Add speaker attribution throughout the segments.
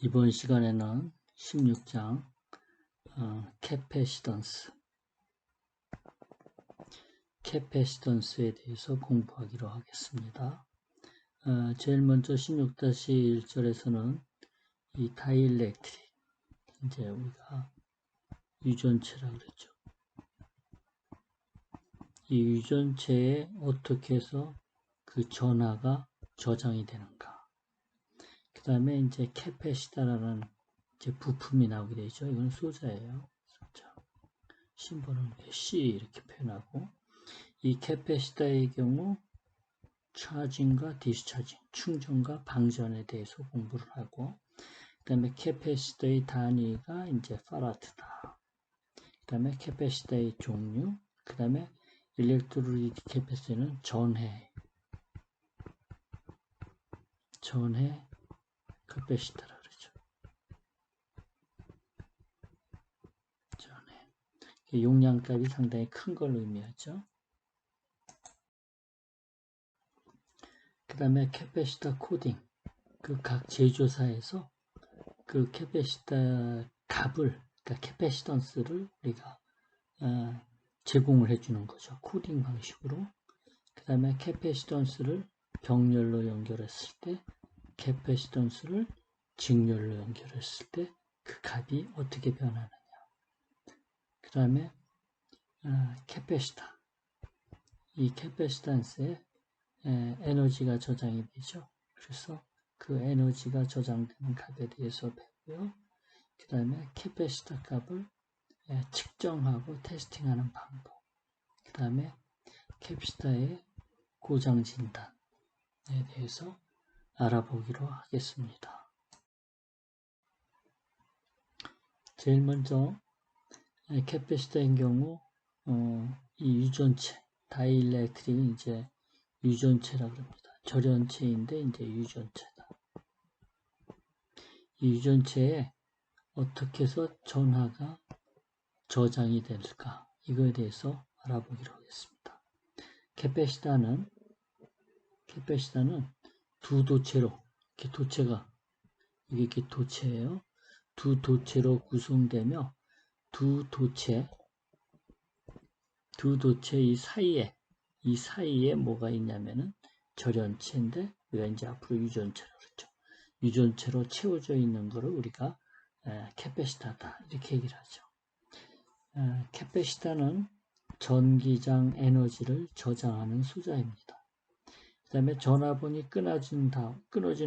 Speaker 1: 이번 시간에는 16장 캐패시던스에 대해서 공부하기로 하겠습니다. 제일 먼저 16-1절에서는 이 다이일렉트릭, 이제 우리가 유전체라고 그랬죠. 이 유전체에 어떻게 해서 그 전하가 저장이 되는가. 그 다음에 이제 캐패시타라는 이제 부품이 나오게 되죠. 이건 소자예요. 소자. 심벌은 C 이렇게 표현하고, 이 캐패시타의 경우 차징과 디스차징, 충전과 방전에 대해서 공부를 하고, 그 다음에 캐패시타의 단위가 이제 파라드다. 그 다음에 캐패시타의 종류, 그 다음에 일렉트로리틱 캐패시티는 전해 캐패시타라 그러죠. 전해. 용량값이 상당히 큰 걸 의미하죠. 그 다음에 캐패시타 코딩, 그 각 제조사에서 그 캐패시타 값을, 그러니까 캐패시턴스를 우리가 제공을 해주는 거죠. 코딩 방식으로. 그 다음에 캐패시턴스를 병렬로 연결했을 때, 캐패시턴스를 직렬로 연결했을 때 그 값이 어떻게 변하느냐. 그 다음에 캐패시타, 이 캐패시턴스에 에너지가 저장이 되죠. 그래서 그 에너지가 저장되는 값에 대해서 배우고요. 그 다음에 캐패시타 값을 측정하고 테스팅하는 방법. 그 다음에 캐패시타의 고장 진단에 대해서 알아보기로 하겠습니다. 제일 먼저 캐패시타인 경우 이 유전체, 다이일렉트릭은 이제 유전체라고 합니다. 절연체인데 이제 유전체다. 이 유전체에 어떻게 해서 전하가 저장이 될까? 이거에 대해서 알아보기로 하겠습니다. 캐패시타는 두 도체로, 이렇게 도체가, 이게 이렇게 도체예요. 두 도체로 구성되며 두 도체 이 사이에 뭐가 있냐면은 절연체인데 우리가 이제 앞으로 유전체라고 그랬죠. 유전체로 채워져 있는 거를 우리가 캐패시타다 이렇게 얘기를 하죠. 캐패시타는 전기장 에너지를 저장하는 소자입니다. 그 다음에 전화번이 끊어진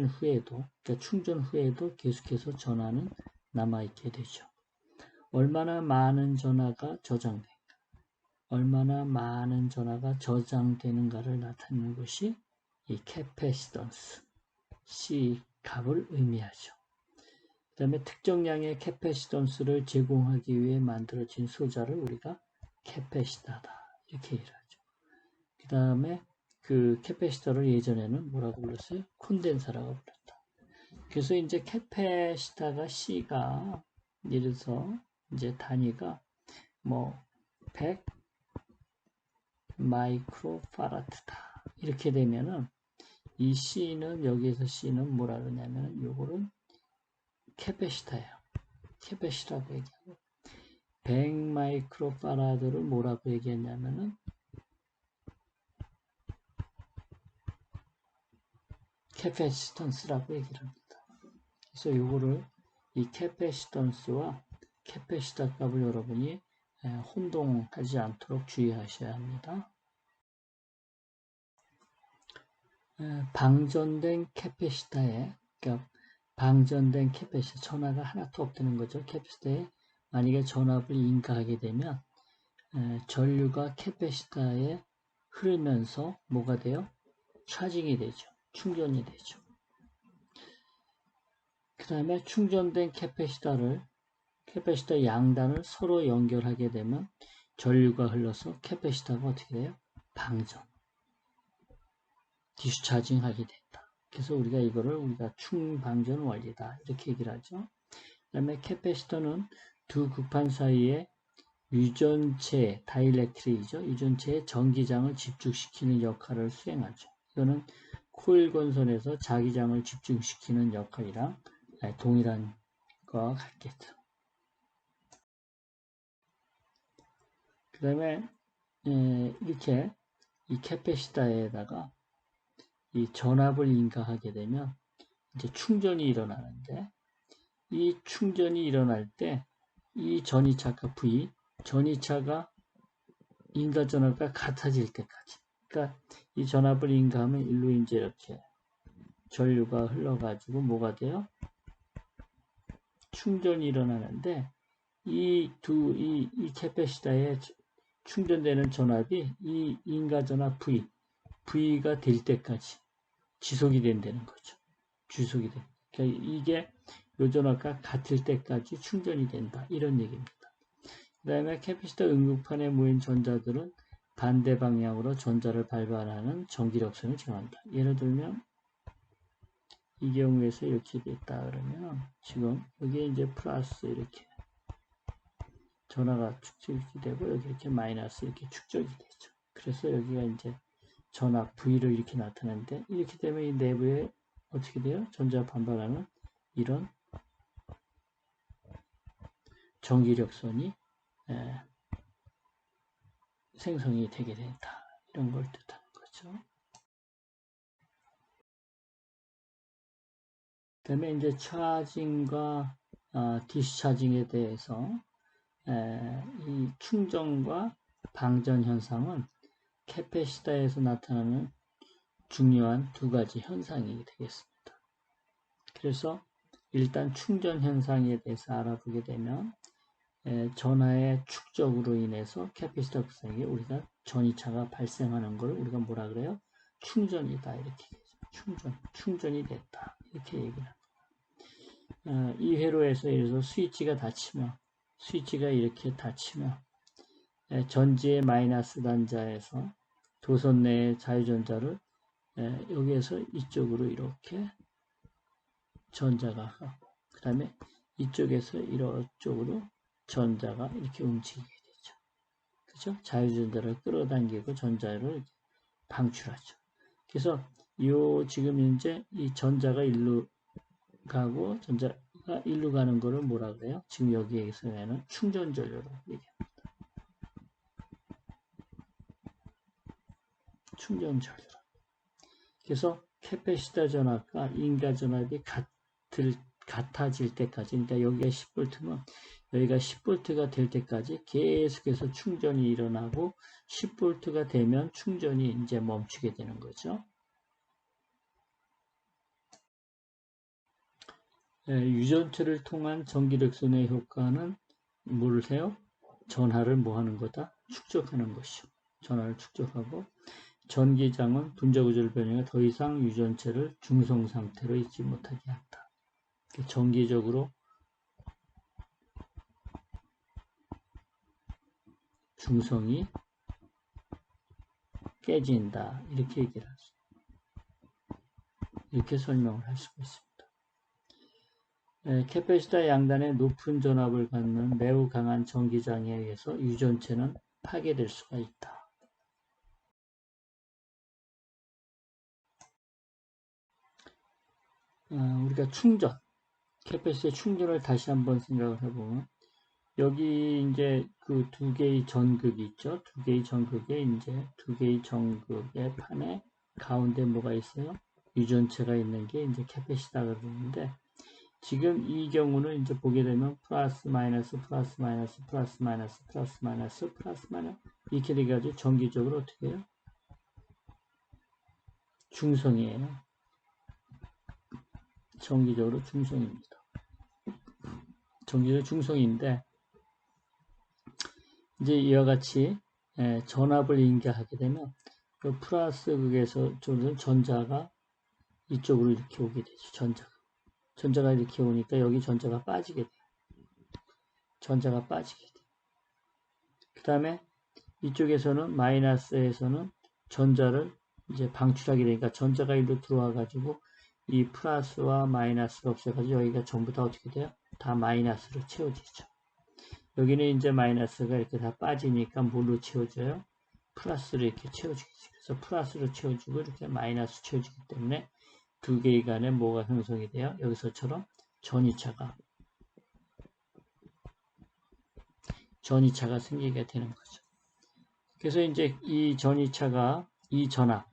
Speaker 1: 후에도, 그러니까 충전 후에도 계속해서 전화는 남아있게 되죠. 얼마나 많은 전화가 저장되는가를 나타내는 것이 이 캐패시턴스 C 값을 의미하죠. 그 다음에 특정량의 캐패시턴스를 제공하기 위해 만들어진 소자를 우리가 캐패시타다 이렇게 얘기를 하죠. 그 다음에 그 캐패시터를 예전에는 뭐라고 불렀어요? 콘덴서라고 불렀다. 그래서 이제 캐패시타가 C가 예를 들어서 이제 단위가 뭐 100 마이크로파라드다 이렇게 되면은 이 C는 여기에서 C는 뭐라 그러냐면은 요거는 캐패시타예요. 캐패시타라고 얘기하고 100 마이크로파라드를 뭐라고 얘기했냐면은 캐패시턴스라고 얘기를 합니다. 그래서 요거를 이 캐패시턴스와 캐패시터 값을 여러분이 혼동하지 않도록 주의하셔야 합니다. 방전된 캐패시터에, 그러니까 방전된 캐패시터, 전압이 하나도 없다는 거죠. 캐패시터에 만약에 전압을 인가하게 되면 전류가 캐패시터에 흐르면서 뭐가 돼요? 차징이 되죠. 충전이 되죠. 그 다음에 충전된 캐패시터 양단을 서로 연결하게 되면 전류가 흘러서 캐패시터가 어떻게 돼요? 방전, 디스차징 하게 된다. 그래서 우리가 충방전 원리다 이렇게 얘기를 하죠. 그 다음에 캐패시터는 두 극판 사이에 유전체, 다이일렉트릭이죠. 유전체의 전기장을 집중시키는 역할을 수행하죠. 이거는 코일 건선에서 자기장을 집중시키는 역할이랑 동일한 거와 같겠죠. 그 다음에 이렇게 이 캐패시터에다가 이 전압을 인가하게 되면 이제 충전이 일어나는데, 이 충전이 일어날 때 이 전이차가 V, 전이차가 인가 전압과 같아질 때까지, 그러니까 이 전압을 인가하면 일로 이제 이렇게 전류가 흘러가지고 뭐가 돼요? 충전이 일어나는데, 이 캐패시터에 충전되는 전압이 이 인가 전압 V가 될 때까지 지속이 된다는 거죠. 지속이 돼. 그러니까 이게 요 전압과 같을 때까지 충전이 된다. 이런 얘기입니다. 그 다음에 캐패시터 응급판에 모인 전자들은 반대 방향으로 전자를 발발하는 전기력선을 제공한다. 예를 들면 이 경우에서 이렇게 됐다 그러면 지금 여기에 이제 플러스 이렇게 전화가 축적이 되고 여기 이렇게 마이너스 이렇게 축적이 되죠. 그래서 여기가 이제 전압 V로 이렇게 나타나는데, 이렇게 되면 이 내부에 어떻게 돼요? 전자 반발하는 이런 전기력선이 생성이 되게 된다. 이런 걸 뜻하는 거죠. 그 다음에 이제 차징과 디스차징에 대해서 이 충전과 방전 현상은 캐패시터에서 나타나는 중요한 두 가지 현상이 되겠습니다. 그래서 일단 충전 현상에 대해서 알아보게 되면 전하의 축적으로 인해서 캐패시터 구성에 우리가 전이차가 발생하는 걸 우리가 뭐라 그래요? 충전이다. 이렇게 얘기하죠. 충전이 됐다. 이렇게 얘기를 합니다. 이 회로에서 예를 들어서 스위치가 이렇게 닫히면 전지의 마이너스 단자에서 도선 내의 자유전자를 여기에서 이쪽으로 이렇게 전자가 가고, 그 다음에 이쪽에서 이쪽으로 전자가 이렇게 움직이게 되죠. 그죠? 자유전자를 끌어당기고 전자를 방출하죠. 그래서 지금 이제 이 전자가 일로 가고 전자가 일로 가는 거를 뭐라 그래요? 지금 여기에서는 충전 전류로 얘기합니다. 충전 전류. 그래서 캐패시터 전압과 인가 전압이 같아질 때까지, 그러니까 여기가 10V면 여기가 10V가 될 때까지 계속해서 충전이 일어나고 10V가 되면 충전이 이제 멈추게 되는 거죠. 유전체를 통한 전기력선의 효과는 뭐를 해요? 전하를 뭐 하는 거다? 축적하는 것이죠. 전하를 축적하고, 전기장은 분자구조를 변형해 더 이상 유전체를 중성 상태로 있지 못하게 한다. 정기적으로 중성이 깨진다. 이렇게 얘기를 하죠. 이렇게 설명을 할 수가 있습니다. 캐패시터 양단에 높은 전압을 갖는 매우 강한 전기장에 의해서 유전체는 파괴될 수가 있다. 우리가 캐패시터 충전을 다시 한번 생각을 해보면, 여기 이제 그 두 개의 전극이 있죠. 두 개의 전극에 이제 두 개의 전극의 판에 가운데 뭐가 있어요? 유전체가 있는 게 이제 캐패시터가 되는데, 지금 이 경우는 이제 보게 되면 플러스 마이너스 플러스 마이너스 플러스 마이너스 플러스 마이너스 플러스 마이너스 이렇게 돼가지고 정기적으로 어떻게 해요? 중성이에요. 정기적으로 중성입니다. 정기적으로 중성인데, 이제 이와 같이 전압을 인가하게 되면 그 플러스 극에서 전자가 이쪽으로 이렇게 오게 되죠. 전자가 이렇게 오니까 여기 전자가 빠지게 돼요. 전자가 빠지게 돼요. 그 다음에 이쪽에서는 마이너스에서는 전자를 이제 방출하게 되니까 전자가 일로 들어와 가지고 이 플러스와 마이너스가 없어가지고 여기가 전부 다 어떻게 돼요? 다 마이너스로 채워지죠. 여기는 이제 마이너스가 이렇게 다 빠지니까 뭘로 채워져요? 플러스로 이렇게 채워지겠죠. 그래서 플러스로 채워지고 이렇게 마이너스 채워지기 때문에 두 개의 간에 뭐가 형성이 돼요? 여기서처럼 전이차가 생기게 되는 거죠. 그래서 이제 이 전이차가 이 전이차가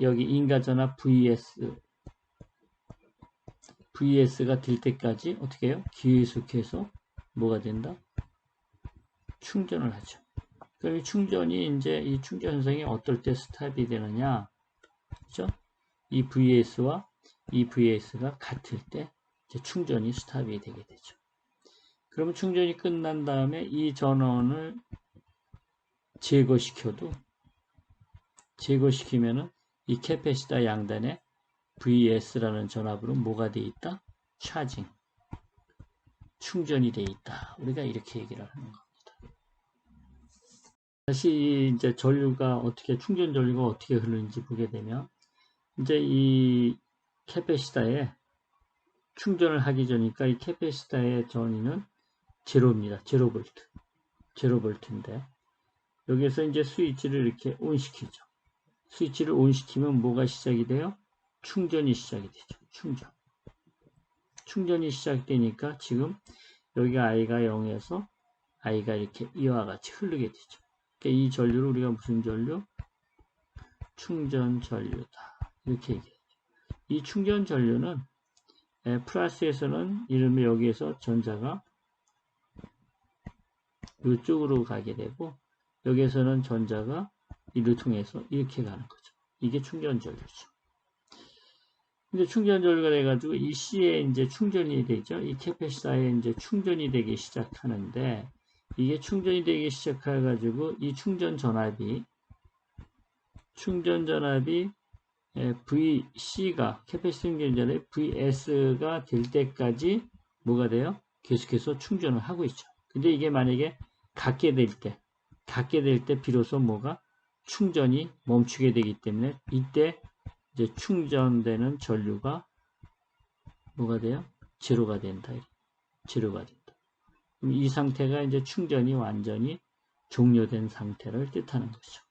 Speaker 1: 여기 인가전압 VS가 될 때까지 어떻게 해요? 계속해서 뭐가 된다? 충전을 하죠. 그럼 이 충전이 이제 이 충전 현상이 어떨 때 스탑이 되느냐? 그죠? 이 VS와 이 VS가 같을 때 이제 충전이 스탑이 되게 되죠. 그러면 충전이 끝난 다음에 이 전원을 제거시키면은 이 캐패시터 양단에 VS라는 전압으로 뭐가 돼 있다? 차징, 충전이 돼 있다. 우리가 이렇게 얘기를 하는 겁니다. 다시 이제 충전 전류가 어떻게 흐르는지 보게 되면 이제 이 캐패시터에 충전을 하기 전이니까 이 캐패시터의 전위는 제로입니다. 제로볼트인데 여기서 이제 스위치를 이렇게 온시키죠. 스위치를 온시키면 뭐가 시작이 돼요? 충전이 시작이 되죠. 충전이 시작되니까 지금 여기가 I가 0에서 I가 이렇게 이와 같이 흐르게 되죠. 그러니까 이 전류를 우리가 무슨 전류? 충전 전류다. 이렇게 얘기해요. 이 충전 전류는 플러스에서는 이러면 여기에서 전자가 이쪽으로 가게 되고 여기에서는 전자가 이를 통해서 이렇게 가는 거죠. 이게 충전 전류죠. 이제 충전 전류가 돼가지고 이 C에 이제 충전이 되죠. 이 캐패시터에 이제 충전이 되기 시작하는데 이게 충전이 되기 시작해가지고 이 충전 전압이 VC가 캐패시터 충전 전압이 VS가 될 때까지 뭐가 돼요? 계속해서 충전을 하고 있죠. 근데 이게 만약에 갖게 될 때 비로소 뭐가 충전이 멈추게 되기 때문에 이때 이제 충전되는 전류가 뭐가 돼요? 제로가 된다. 그럼 이 상태가 이제 충전이 완전히 종료된 상태를 뜻하는 거죠.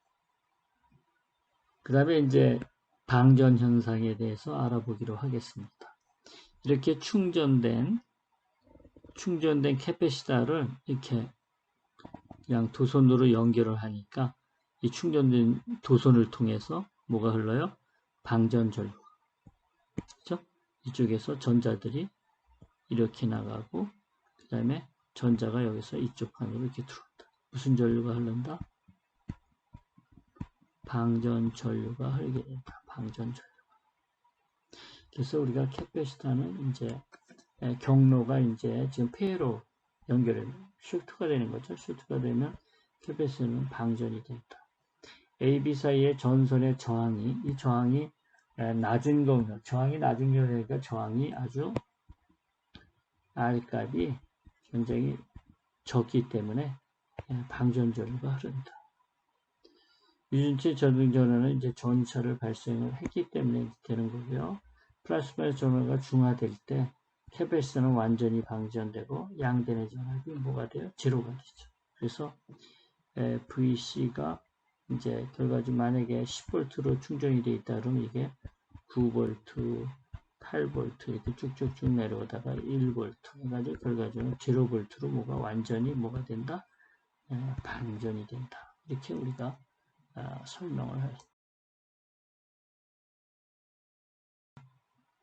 Speaker 1: 그 다음에 이제 방전 현상에 대해서 알아보기로 하겠습니다. 이렇게 충전된 캐패시터를 이렇게 그냥 도선으로 연결을 하니까 이 충전된 도선을 통해서 뭐가 흘러요? 방전 전류가. 그렇죠? 이쪽에서 전자들이 이렇게 나가고 그 다음에 전자가 여기서 이쪽 안으로 이렇게 들어온다. 무슨 전류가 흐른다? 방전 전류가 흐르게 된다. 방전 전류가. 그래서 우리가 캐패시터는 이제 경로가 이제 지금 폐로 슈트가 되는 거죠. 슈트가 되면 캐패시터는 방전이 된다. A, B 사이의 전선의 이 저항이 낮은 경로, 그러니까 저항이 아주 R값이 굉장히 적기 때문에 방전 전류가 흐른다. 유전체 전등 전원은 이제 전차를 발생을 했기 때문에 되는 거고요. 플러스 마이너스 전원가 중화될 때 캐패시터는 완전히 방전되고 양電의 전압이 뭐가 돼요? 제로가 되죠. 그래서 VC가 이제 결과적으로 만약에 10V로 충전이 되어 있다 그러면 이게 9V, 8V 이렇게 쭉쭉쭉 내려오다가 1V 해가지고 결과적으로 0V로 뭐가 완전히 뭐가 된다? 방전이 된다. 이렇게 우리가 설명을 해요.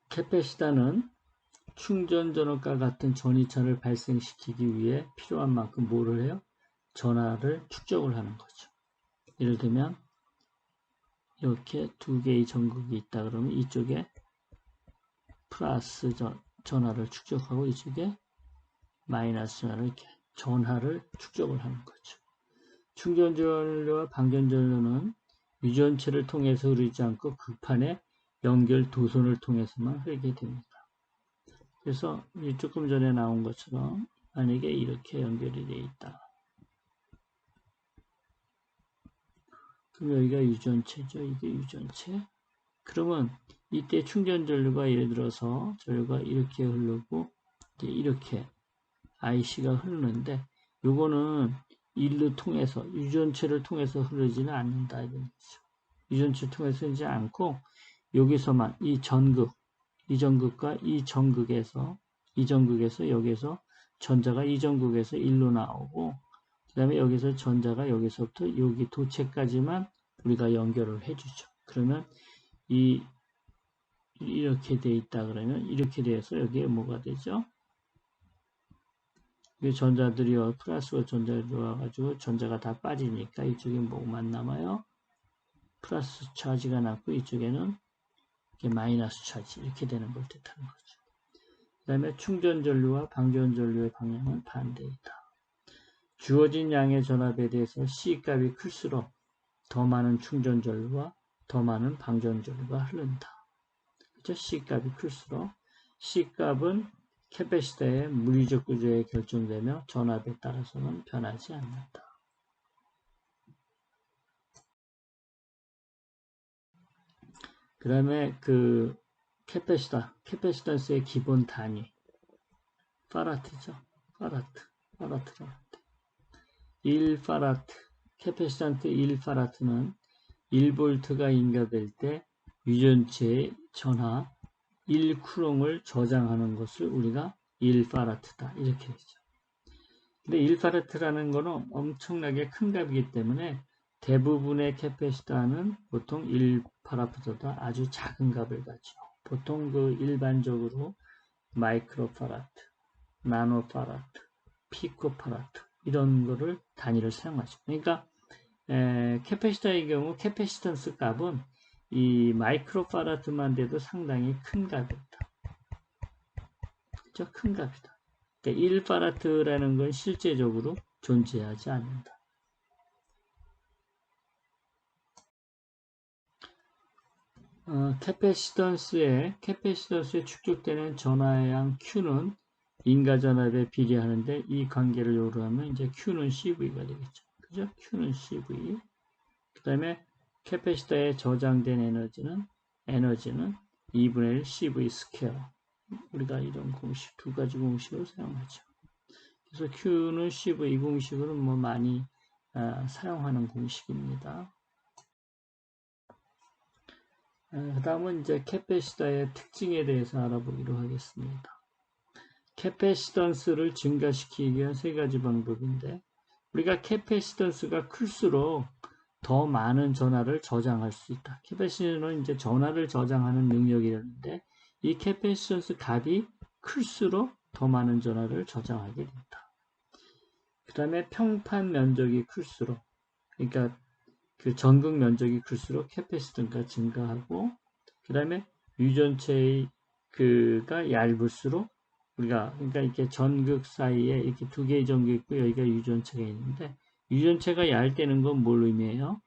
Speaker 1: 캐패시터는 충전 전원과 같은 전이차를 발생시키기 위해 필요한 만큼 뭐를 해요? 전하를 축적을 하는 거죠. 예를 들면 이렇게 두 개의 전극이 있다 그러면 이쪽에 플러스 전하를 축적하고 이쪽에 마이너스 전하를 이렇게 전하를 축적을 하는 거죠. 충전 전류와 방전 전류는 유전체를 통해서 흐르지 않고 극판의 연결 도선을 통해서만 흐르게 됩니다. 그래서 조금 전에 나온 것처럼 만약에 이렇게 연결이 되어 있다. 그럼 여기가 유전체죠. 이게 유전체. 그러면 이때 충전 전류가 예를 들어서 전류가 이렇게 흐르고 이렇게 IC가 흐르는데 요거는 일로 통해서 유전체를 통해서 흐르지는 않는다 이런 거죠. 유전체를 통해서 흐르지 않고 여기서만 이 전극 이 전극과 이 전극에서 여기에서 전자가 이 전극에서 1로 나오고 그 다음에 여기서 전자가 여기서부터 여기 도체까지만 우리가 연결을 해주죠. 그러면 이렇게 돼 있다 그러면 이렇게 돼서 여기에 뭐가 되죠? 이 전자들이 플러스가 전자들이 와가지고 전자가 다 빠지니까 이쪽에 뭐만 남아요? 플러스 차지가 남고 이쪽에는 마이너스 차지 이렇게 되는 걸 뜻하는 거죠. 그 다음에 충전 전류와 방전 전류의 방향은 반대이다. 주어진 양의 전압에 대해서 C값이 클수록 더 많은 충전 전류와 더 많은 방전 전류가 흐른다. 그렇죠? C값이 클수록 C값은 캐패시터의 물리적 구조에 결정되며 전압에 따라서는 변하지 않는다. 그 다음에 그 캐패시턴스의 기본 단위 파라트죠. 파라트라고 1파라트 캐패시턴트 1파라트는 1볼트가 인가될 때 유전체의 전하 1쿠롱을 저장하는 것을 우리가 1파라트다 이렇게 했죠. 근데 1파라트라는 거는 엄청나게 큰 값이기 때문에 대부분의 캐패시터는 보통 1파라트보다 아주 작은 값을 가죠. 보통 그 일반적으로 마이크로파라트, 나노파라트, 피코파라트 이런 거를 단위를 사용하죠. 그러니까 캐패시터의 경우 캐패시턴스 값은 이 마이크로파라트만 돼도 상당히 큰 값이다. 그렇죠? 큰 값이다. 그러니까 1파라트라는 건 실제적으로 존재하지 않는다. 캐패시턴스에 축적되는 전하의 양 Q는 인가전압에 비례하는데 이 관계를 요구하면 이제 Q는 CV가 되겠죠. 그죠? Q는 CV. 그 다음에 캐패시터에 저장된 에너지는 2분의 1 CV 스퀘어. 우리가 이런 공식, 두 가지 공식을 사용하죠. 그래서 Q는 CV, 이 공식은 뭐 많이 사용하는 공식입니다. 그 다음은 이제 캐패시터의 특징에 대해서 알아보기로 하겠습니다. 캐패시턴스를 증가시키기 위한 세 가지 방법인데 우리가 캐패시턴스가 클수록 더 많은 전하를 저장할 수 있다. 캐패시턴은 이제 전하를 저장하는 능력이라는데 이 캐패시턴스 값이 클수록 더 많은 전하를 저장하게 된다. 그 다음에 평판 면적이 클수록 그러니까 그 전극 면적이 클수록 캐패시턴스가 증가하고 그 다음에 유전체의 그가 얇을수록 우리가 그러니까 이렇게 전극 사이에 이렇게 두 개의 전극이 있고 여기가 유전체가 있는데 유전체가 얇다는 건 뭘 의미해요?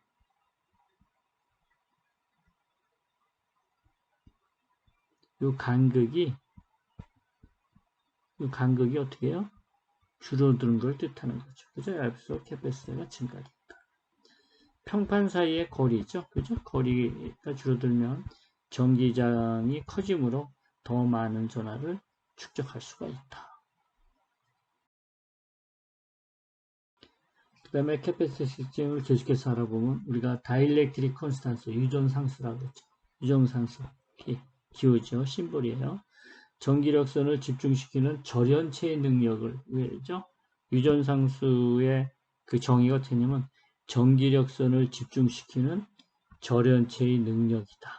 Speaker 1: 요 간극이 어떻게 해요? 줄어드는 걸 뜻하는 거죠. 그죠? 얇을수록 캐패시터가 증가된다. 평판 사이의 거리죠. 그죠? 거리가 줄어들면 전기장이 커지므로 더 많은 전하를 축적할 수가 있다. 그 다음에 캐패시터 특징을 계속해서 알아보면 우리가 다이렉트릭 컨스탄스, 유전상수라고 그러죠. 유전상수, 기호죠. 심볼이에요. 전기력선을 집중시키는 절연체의 능력을 왜죠? 유전상수의 그 정의가 어떻게 되냐면 전기력선을 집중시키는 절연체의 능력이다.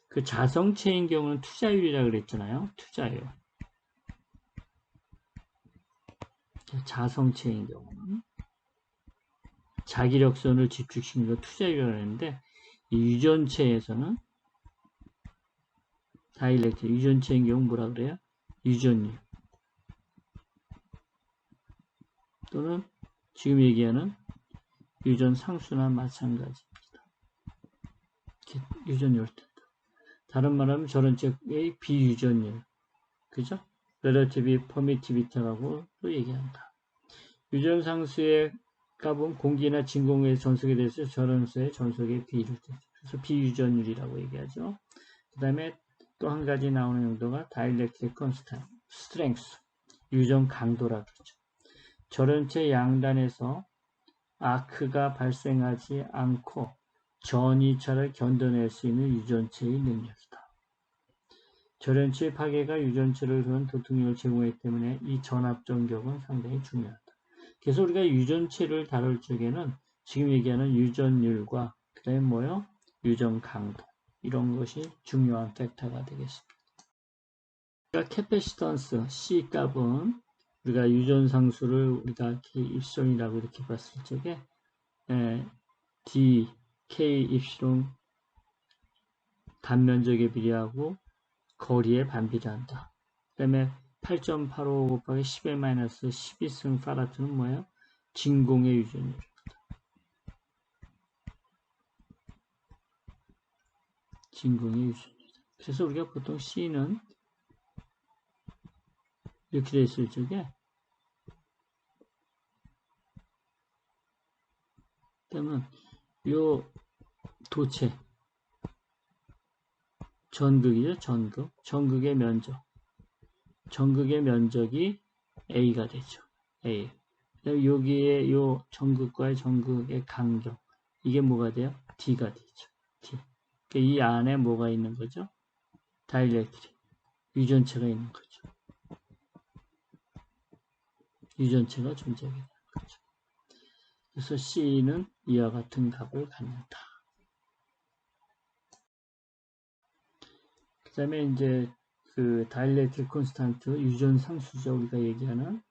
Speaker 1: 그 자성체인 경우는 투자율이라고 그랬잖아요. 투자율. 자성체인 경우는 자기력선을 집중시키는 거 투자율이라고 하는데 이 유전체에서는 다이렉트 유전체인 경우 뭐라 그래요? 유전율 또는 지금 얘기하는 유전 상수나 마찬가지입니다. 유전율 다른 말하면 저런체의 비유전율 그죠? relative permittivity라고 또 얘기한다. 유전 상수의 값은 공기나 진공의 전속에 대해서 저런수의 전속의 비율을 그래서 비유전율이라고 얘기하죠. 그 다음에 또 한 가지 나오는 용도가 dielectric constant, strength, 유전 강도라고 그러죠. 저런체 양단에서 아크가 발생하지 않고 전이차를 견뎌낼 수 있는 유전체의 능력이다. 절연체의 파괴가 유전체를 그런 도통력을 제공하기 때문에 이 전압 정격은 상당히 중요하다. 그래서 우리가 유전체를 다룰 적에는 지금 얘기하는 유전율과 그 다음에 뭐요? 유전 강도 이런 것이 중요한 팩터가 되겠습니다. 캐패시턴스 C 값은 우리가 유전 상수를 우리가 K 입silon이라고 이렇게 봤을 적에 D, K 입실론 단면적에 비례하고 거리에 반비례한다. 그 다음에 8.85 곱하기 10의 마이너스 12승 파라트는 뭐예요? 진공의 유전율입니다. 진공의 유전율. 그래서 우리가 보통 C는 이렇게 되어 있을 적에 그러면 요 도체 전극이죠. 전극의 면적. 전극의 면적이 A가 되죠. A. 여기에 요 전극과의 전극의 간격. 이게 뭐가 돼요? D가 되죠. D. 그러니까 이 안에 뭐가 있는 거죠? 다이렉트리. 유전체가 있는 거죠. 유전체가 존재하게 되는 거죠. 그래서 C는 이와 같은 값을 갖는다. 그 다음에 이제 그 다이렉트릭 콘스탄트 유전 상수죠. 우리가 얘기하는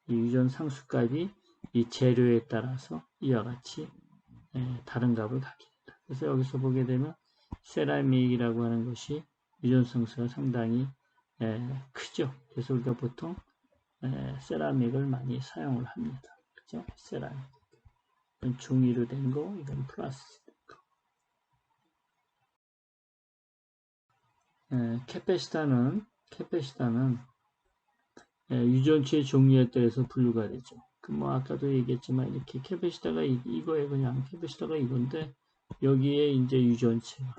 Speaker 1: 이 유전 상수 값이 이 재료에 따라서 이와 같이 다른 값을 갖게 된다. 그래서 여기서 보게 되면 세라믹이라고 하는 것이 유전 상수가 상당히 크죠. 그래서 우리가 보통 세라믹을 많이 사용을 합니다. 그죠? 세라믹. 이건 종이로 된 거, 이건 플라스틱. 캐패시타는 유전체의 종류에 따라서 분류가 되죠. 뭐 아까도 얘기했지만 이렇게 캐패시타가 이거에 그냥 캐패시타가 이건데 여기에 이제 유전체가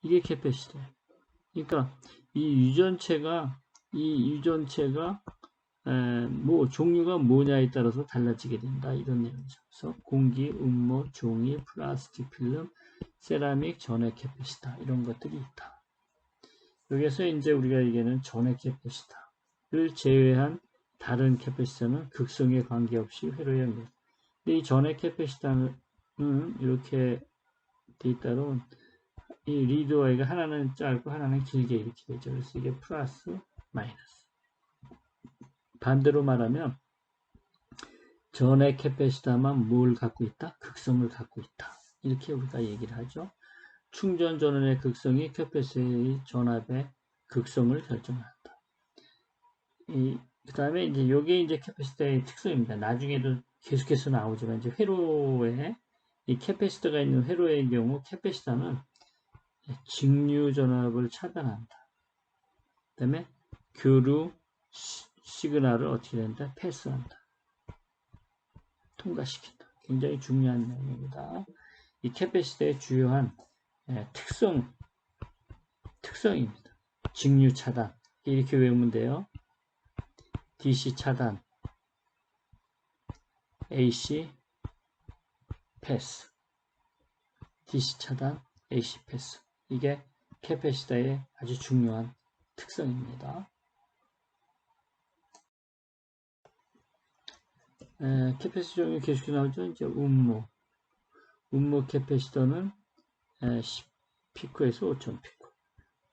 Speaker 1: 이게 캐패시타예요. 그러니까 이 유전체가 뭐 종류가 뭐냐에 따라서 달라지게 된다 이런 내용이죠. 그래서 공기, 음모, 종이, 플라스틱 필름, 세라믹, 전해 캐패시타 이런 것들이 있다. 여기서 이제 우리가 얘기하는 전해 캐패시타를 제외한 다른 캐패시타는 극성에 관계없이 회로에 연결. 근데 이 전해 캐패시타는 이렇게 돼 있다로 이 리드 와이가 하나는 짧고 하나는 길게 이렇게 되죠. 그래서 이게 플러스 마이너스. 반대로 말하면 전해 캐패시타만 뭘 갖고 있다? 극성을 갖고 있다. 이렇게 우리가 얘기를 하죠. 충전 전원의 극성이 캐패시터의 전압의 극성을 결정한다. 그 다음에 이제 요게 이제 캐패시터의 특성입니다. 나중에도 계속해서 나오지만 이제 회로에 이 캐패시터가 있는 회로의 경우 캐패시터는 직류 전압을 차단한다. 그 다음에 교류 시그널을 어떻게 된다? 패스한다. 통과시킨다. 굉장히 중요한 내용입니다. 이 캐패시터의 주요한 특성입니다. 직류 차단. 이렇게 외우면 돼요. DC 차단, AC 패스. DC 차단, AC 패스. 이게 캐패시터의 아주 중요한 특성입니다. 캐패시터 종류 계속 나오죠. 이제 음모 캐패시터는 10피코에서 5000 피코.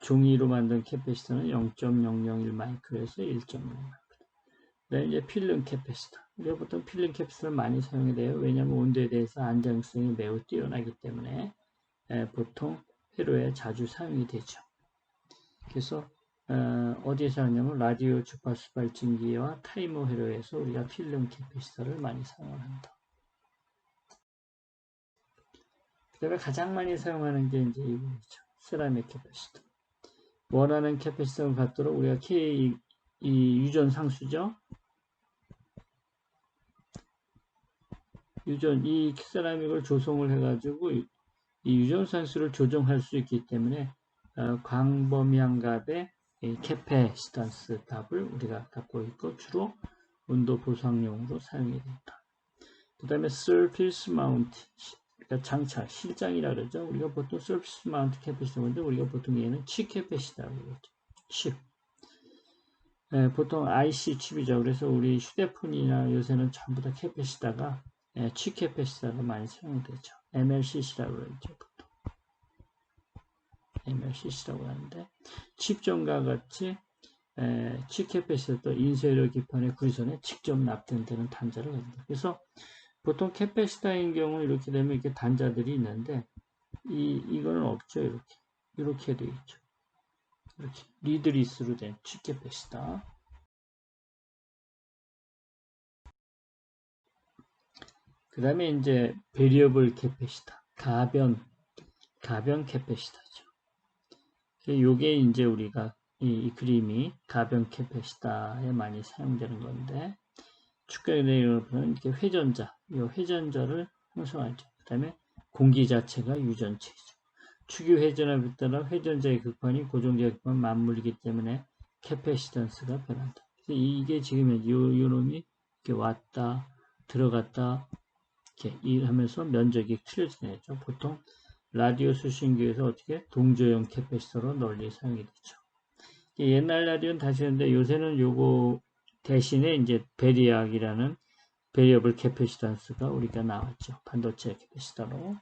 Speaker 1: 종이로 만든 캐패시터는 0.001 마이크로에서 1.0 마이크로. 그다음에 이제 필름 캐패시터. 우리가 보통 필름 캐패시터를 많이 사용이 돼요. 왜냐하면 온도에 대해서 안정성이 매우 뛰어나기 때문에 보통 회로에 자주 사용이 되죠. 그래서 어디에 사용하냐면 라디오 주파수 발진기와 타이머 회로에서 우리가 필름 캐패시터를 많이 사용을 한다. 그 다음에 가장 많이 사용하는 게 이제 이거죠. 세라믹 캐패시터. 원하는 캐패시터를 갖도록 우리가 이 유전 상수죠. 이 세라믹을 조성을 해가지고 이 유전 상수를 조정할 수 있기 때문에 광범위한 값의 캐패시턴스 값을 우리가 갖고 있고 주로 온도 보상용으로 사용이 된다. 그 다음에 surface mount 그러니까 장착, 실장이라 그러죠. 우리가 보통 서비스 마운트 캐패시터인데 우리가 보통 얘는 칩 캐패시터라고 그러죠. 칩. 보통 IC 칩이죠. 그래서 우리 휴대폰이나 요새는 전부 다 캐패시터가 칩 캐패시터가 많이 사용되죠. MLCC라고 그러죠. 보통. MLCC라고 하는데 칩전과 같이 칩 캐패시터 인쇄료 기판의 구성에 직접 납땜되는 단자를 갖는다. 그래서 보통 캐패시터인 경우 이렇게 되면 이렇게 단자들이 있는데 이거는 없죠. 이렇게 되어 있죠. 이렇게 리드리스로 된 칩 캐패시터. 그 다음에 이제 베리어블 캐패시터, 가변 캐패시터죠. 요게 이제 우리가 이 그림이 가변 캐패시터에 많이 사용되는 건데 축구에 대해서는 이렇게 회전자, 이 회전자를 형성하죠. 그 다음에 공기 자체가 유전체죠. 축유 회전압에 따라 회전자의 극판이 고정자의 극판 맞물리기 때문에 캐패시턴스가 변한다. 그래서 이게 지금 요 놈이 이렇게 왔다 들어갔다 이렇게 하면서 면적이 틀려지죠. 보통 라디오 수신기에서 어떻게 동조형 캐패시터로 널리 사용이 되죠. 옛날 라디오는 다시 했는데 요새는 요거 대신에 이제 베리악이라는 베리어블 캐패시턴스가 우리가 나왔죠. 반도체 캐패시터로.